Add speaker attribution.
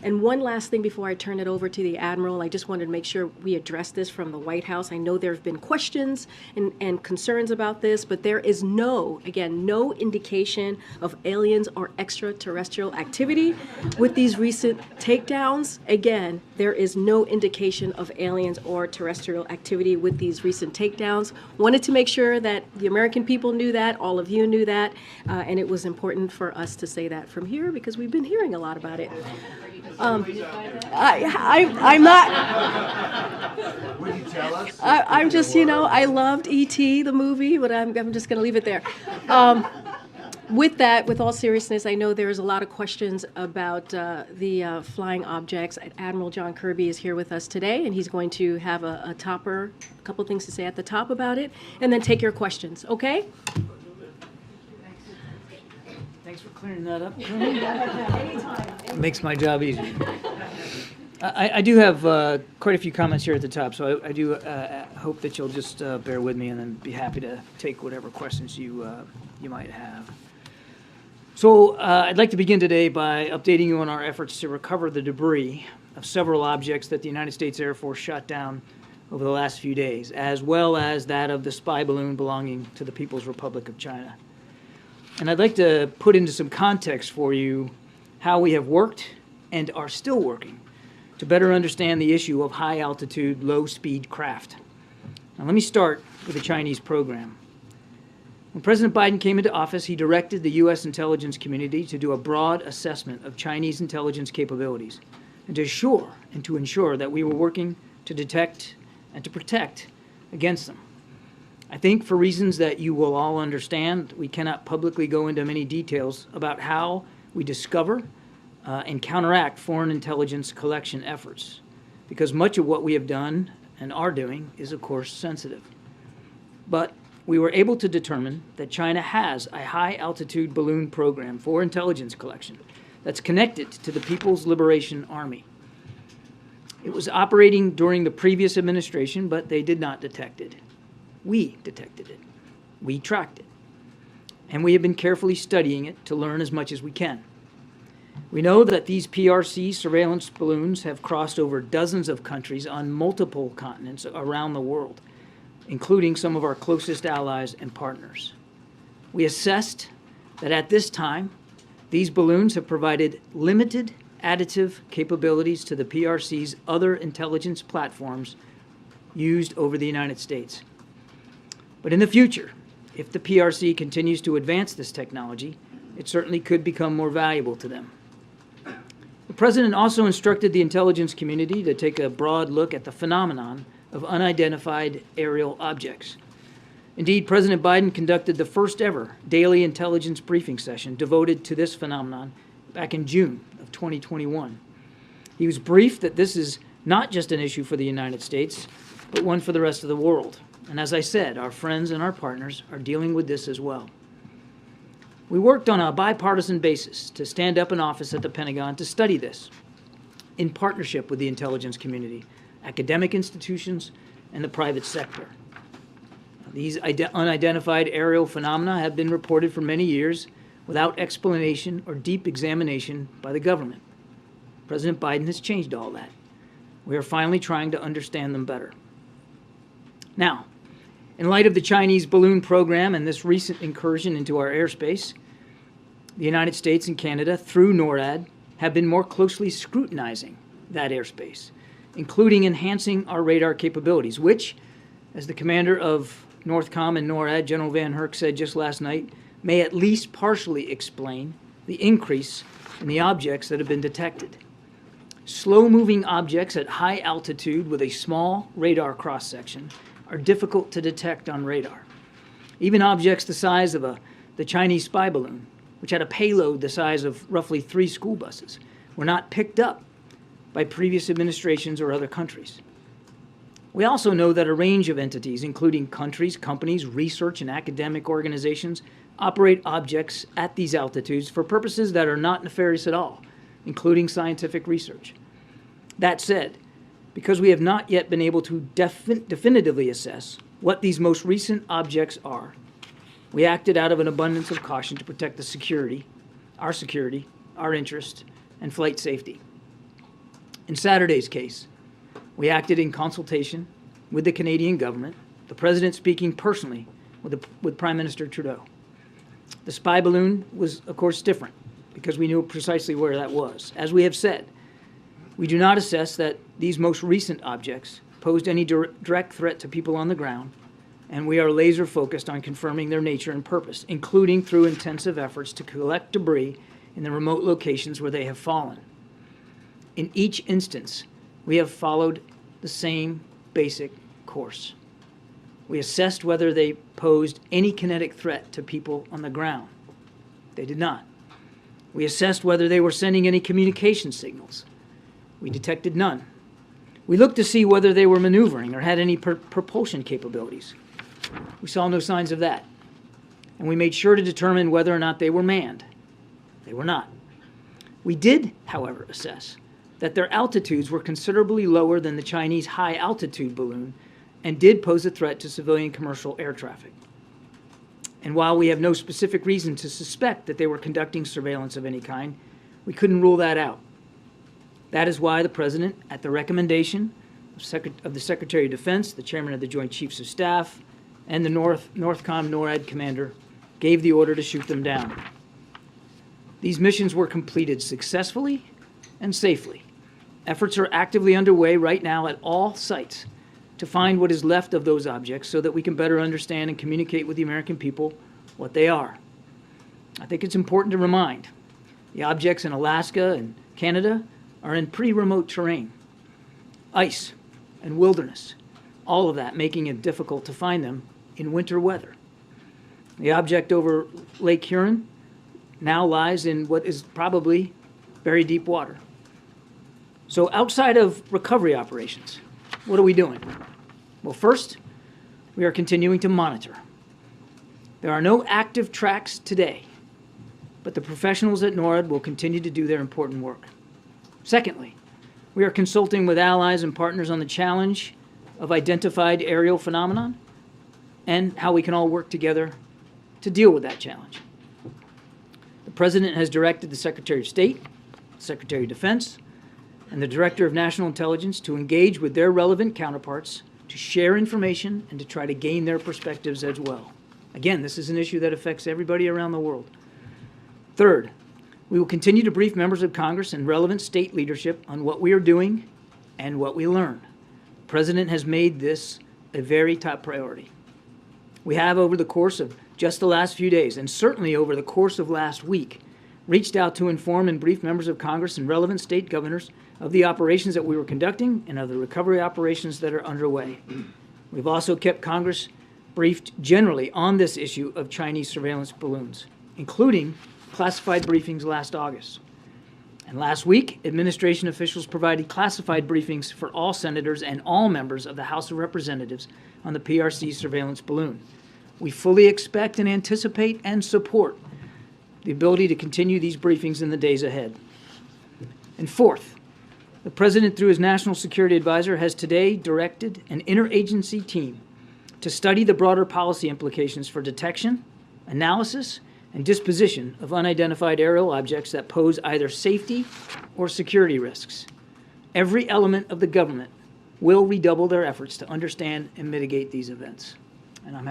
Speaker 1: And one last thing before I turn it over to the Admiral, I just wanted to make sure we address this from the White House. I know there have been questions and concerns about this, but there is no indication of aliens or extraterrestrial activity with these recent takedowns. Again, there is no indication of aliens or terrestrial activity with these recent takedowns. Wanted to make sure that the American people knew that, all of you knew that, and it was important for us to say that from here because we've been hearing a lot about it. I'm not.
Speaker 2: Would you tell us?
Speaker 1: I'm just, I loved E.T., the movie, but I'm just going to leave it there. With that, with all seriousness, I know there's a lot of questions about the flying objects. Admiral John Kirby is here with us today, and he's going to have a couple things to say at the top about it, and then take your questions, okay?
Speaker 3: Thanks for clearing that up. It makes my job easier. I do have quite a few comments here at the top, so I do hope that you'll just bear with me and then be happy to take whatever questions you might have. So I'd like to begin today by updating you on our efforts to recover the debris of several objects that the United States Air Force shot down over the last few days, as well as that of the spy balloon belonging to the People's Republic of China. And I'd like to put into some context for you how we have worked and are still working to better understand the issue of high-altitude, low-speed craft. Now, let me start with the Chinese program. When President Biden came into office, he directed the U.S. intelligence community to do a broad assessment of Chinese intelligence capabilities and to ensure that we were working to detect and to protect against them. I think for reasons that you will all understand, we cannot publicly go into many details about how we discover and counteract foreign intelligence collection efforts, because much of what we have done and are doing is, of course, sensitive. But we were able to determine that China has a high-altitude balloon program for intelligence collection that's connected to the People's Liberation Army. It was operating during the previous administration, but they did not detect it. We detected it. We tracked it. And we have been carefully studying it to learn as much as we can. We know that these PRC surveillance balloons have crossed over dozens of countries on multiple continents around the world, including some of our closest allies and partners. We assessed that at this time, these balloons have provided limited additive capabilities to the PRC's other intelligence platforms used over the United States. But in the future, if the PRC continues to advance this technology, it certainly could become more valuable to them. The President also instructed the intelligence community to take a broad look at the phenomenon of unidentified aerial objects. Indeed, President Biden conducted the first ever daily intelligence briefing session devoted to this phenomenon back in June of 2021. He was briefed that this is not just an issue for the United States, but one for the rest of the world. And as I said, our friends and our partners are dealing with this as well. We worked on a bipartisan basis to stand up an office at the Pentagon to study this in partnership with the intelligence community, academic institutions, and the private sector. These unidentified aerial phenomena have been reported for many years without explanation or deep examination by the government. President Biden has changed all that. We are finally trying to understand them better. Now, in light of the Chinese balloon program and this recent incursion into our airspace, the United States and Canada, through NORAD, have been more closely scrutinizing that airspace, including enhancing our radar capabilities, which, as the commander of NORTHCOM and NORAD, General Van Herk, said just last night, may at least partially explain the increase in the objects that have been detected. Slow-moving objects at high altitude with a small radar cross-section are difficult to detect on radar. Even objects the size of the Chinese spy balloon, which had a payload the size of roughly 3 school buses, were not picked up by previous administrations or other countries. We also know that a range of entities, including countries, companies, research, and academic organizations, operate objects at these altitudes for purposes that are not nefarious at all, including scientific research. That said, because we have not yet been able to definitively assess what these most recent objects are, we acted out of an abundance of caution to protect the security, our interest, and flight safety. In Saturday's case, we acted in consultation with the Canadian government, the President speaking personally with Prime Minister Trudeau. The spy balloon was, of course, different because we knew precisely where that was. As we have said, we do not assess that these most recent objects posed any direct threat to people on the ground, and we are laser focused on confirming their nature and purpose, including through intensive efforts to collect debris in the remote locations where they have fallen. In each instance, we have followed the same basic course. We assessed whether they posed any kinetic threat to people on the ground. They did not. We assessed whether they were sending any communication signals. We detected none. We looked to see whether they were maneuvering or had any propulsion capabilities. We saw no signs of that. And we made sure to determine whether or not they were manned. They were not. We did, however, assess that their altitudes were considerably lower than the Chinese high-altitude balloon and did pose a threat to civilian commercial air traffic. And while we have no specific reason to suspect that they were conducting surveillance of any kind, we couldn't rule that out. That is why the President, at the recommendation of the Secretary of Defense, the Chairman of the Joint Chiefs of Staff, and the NORTHCOM NORAD commander, gave the order to shoot them down. These missions were completed successfully and safely. Efforts are actively underway right now at all sites to find what is left of those objects so that we can better understand and communicate with the American people what they are. I think it's important to remind the objects in Alaska and Canada are in pretty remote terrain, ice and wilderness, all of that making it difficult to find them in winter weather. The object over Lake Huron now lies in what is probably very deep water. So outside of recovery operations, what are we doing? Well, first, we are continuing to monitor. There are no active tracks today, but the professionals at NORAD will continue to do their important work. Secondly, we are consulting with allies and partners on the challenge of identified aerial phenomenon and how we can all work together to deal with that challenge. The President has directed the Secretary of State, Secretary of Defense, and the Director of National Intelligence to engage with their relevant counterparts to share information and to try to gain their perspectives as well. Again, this is an issue that affects everybody around the world. Third, we will continue to brief members of Congress and relevant state leadership on what we are doing and what we learn. The President has made this a very top priority. We have, over the course of just the last few days, and certainly over the course of last week, reached out to inform and brief members of Congress and relevant state governors of the operations that we were conducting and of the recovery operations that are underway. We've also kept Congress briefed generally on this issue of Chinese surveillance balloons, including classified briefings last August. And last week, administration officials provided classified briefings for all senators and all members of the House of Representatives on the PRC surveillance balloon. We fully expect and anticipate and support the ability to continue these briefings in the days ahead. And fourth, the President, through his National Security Advisor, has today directed an interagency team to study the broader policy implications for detection, analysis, and disposition of unidentified aerial objects that pose either safety or security risks. Every element of the government will redouble their efforts to understand and mitigate these events. And I'm happy